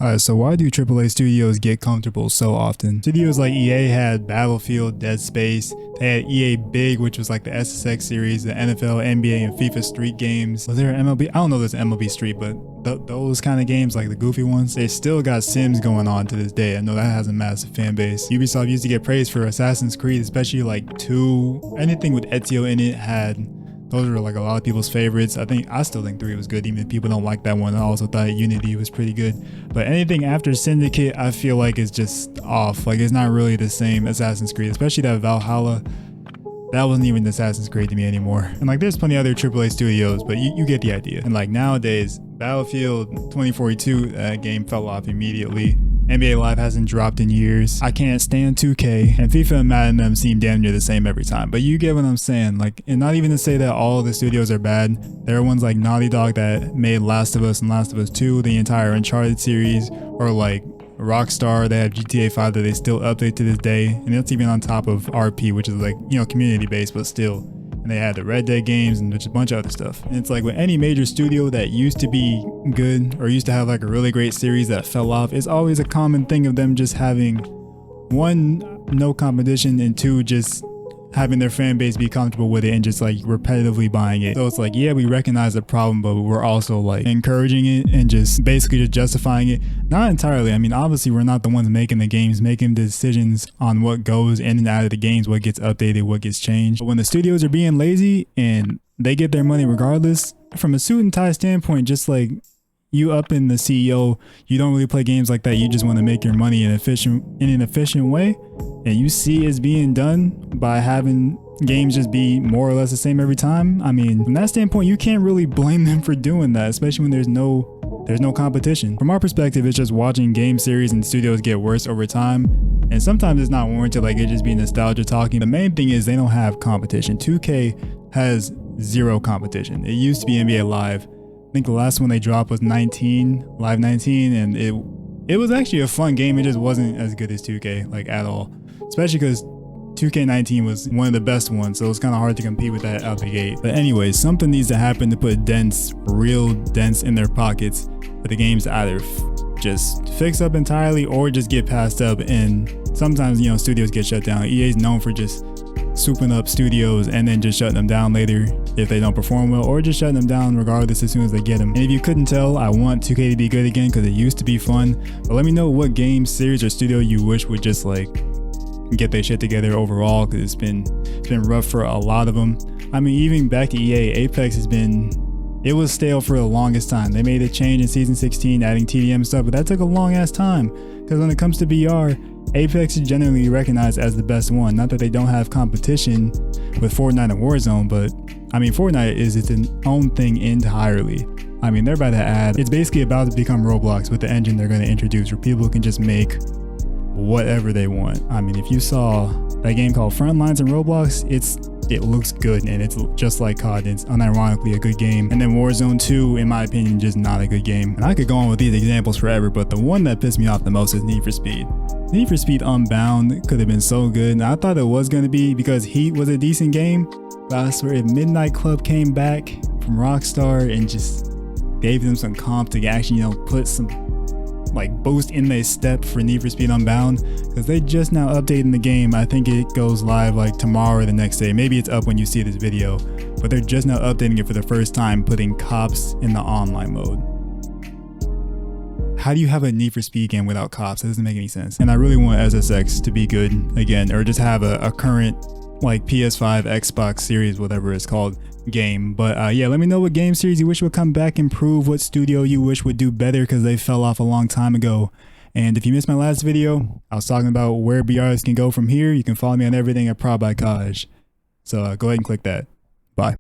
Alright, so why do AAA studios get comfortable so often? Studios like EA had Battlefield, Dead Space, they had EA Big, which was like the SSX series, the NFL, NBA, and FIFA Street games. Was there an MLB? I don't know if there's an MLB Street, but those kind of games, like the goofy ones, they still got Sims going on to this day. I know that has a massive fan base. Ubisoft used to get praised for Assassin's Creed, especially like 2. Anything with Ezio in it had... Those were like a lot of people's favorites. I still think 3 was good, even if people don't like that one. I also thought Unity was pretty good. But anything after Syndicate, I feel like is just off. Like, it's not really the same Assassin's Creed, especially that Valhalla. That wasn't even Assassin's Creed to me anymore. And like, there's plenty of other AAA studios, but you get the idea. And like nowadays, Battlefield 2042, that game fell off immediately. NBA Live hasn't dropped in years. I can't stand 2K, and FIFA and Madden them seem damn near the same every time. But you get what I'm saying. Like, and not even to say that all of the studios are bad. There are ones like Naughty Dog that made Last of Us and Last of Us 2, the entire Uncharted series, or like Rockstar, they have GTA 5 that they still update to this day, and that's even on top of RP, which is like, you know, community based, but still. And they had the Red Dead games and just a bunch of other stuff. And it's like with any major studio that used to be good or used to have like a really great series that fell off, it's always a common thing of them just having, 1, no competition, and 2, just having their fan base be comfortable with it and just like repetitively buying it. So it's like, yeah, we recognize the problem, but we're also like encouraging it and just basically just justifying it. Not entirely. I mean, obviously we're not the ones making the games, making decisions on what goes in and out of the games, what gets updated, what gets changed. But when the studios are being lazy and they get their money regardless, from a suit and tie standpoint, just like you up in the CEO, you don't really play games like that. You just want to make your money in an efficient way. And you see it's being done by having games just be more or less the same every time. I mean, from that standpoint, you can't really blame them for doing that, especially when there's no competition. From our perspective, it's just watching game series and studios get worse over time. And sometimes it's not warranted, like it just be nostalgia talking. The main thing is they don't have competition. 2K has 0 competition. It used to be NBA Live. I think the last one they dropped was 19, Live 19, and it was actually a fun game. It just wasn't as good as 2K, like at all. Especially because 2K19 was one of the best ones, so it's kind of hard to compete with that out the gate. But anyways, something needs to happen to put dents, real dents in their pockets for the games to either just fix up entirely or just get passed up. And sometimes, you know, studios get shut down. EA is known for just souping up studios and then just shutting them down later if they don't perform well, or just shutting them down regardless as soon as they get them. And if you couldn't tell, I want 2K to be good again because it used to be fun. But let me know what game, series, or studio you wish would just like get their shit together overall, because it's been rough for a lot of them. I mean, even back to EA, Apex it was stale for the longest time. They made a change in season 16, adding TDM stuff, but that took a long ass time, because when it comes to VR, Apex is generally recognized as the best one. Not that they don't have competition with Fortnite and Warzone, but I mean, Fortnite is its own thing entirely. I mean, they're about to add, it's basically about to become Roblox with the engine they're going to introduce, where people can just make whatever they want. I mean, if you saw that game called Frontlines in Roblox, it looks good, and it's just like COD. It's unironically a good game. And then Warzone 2, in my opinion, just not a good game. And I could go on with these examples forever, but the one that pissed me off the most is Need for Speed. Need for Speed Unbound could have been so good, and I thought it was going to be because Heat was a decent game, but I swear if Midnight Club came back from Rockstar and just gave them some comp to actually, you know, put some like boost in their step for Need for Speed Unbound, because they just now updating the game. I think it goes live like tomorrow or the next day. Maybe it's up when you see this video, but they're just now updating it for the first time, putting cops in the online mode. How do you have a Need for Speed game without cops? That doesn't make any sense. And I really want SSX to be good again, or just have a current like PS5, Xbox Series, whatever it's called, game. But yeah, let me know what game series you wish would come back, improve, what studio you wish would do better because they fell off a long time ago. And if you missed my last video, I was talking about where BRs can go from here. You can follow me on everything at Proud by Kaj. So go ahead and click that.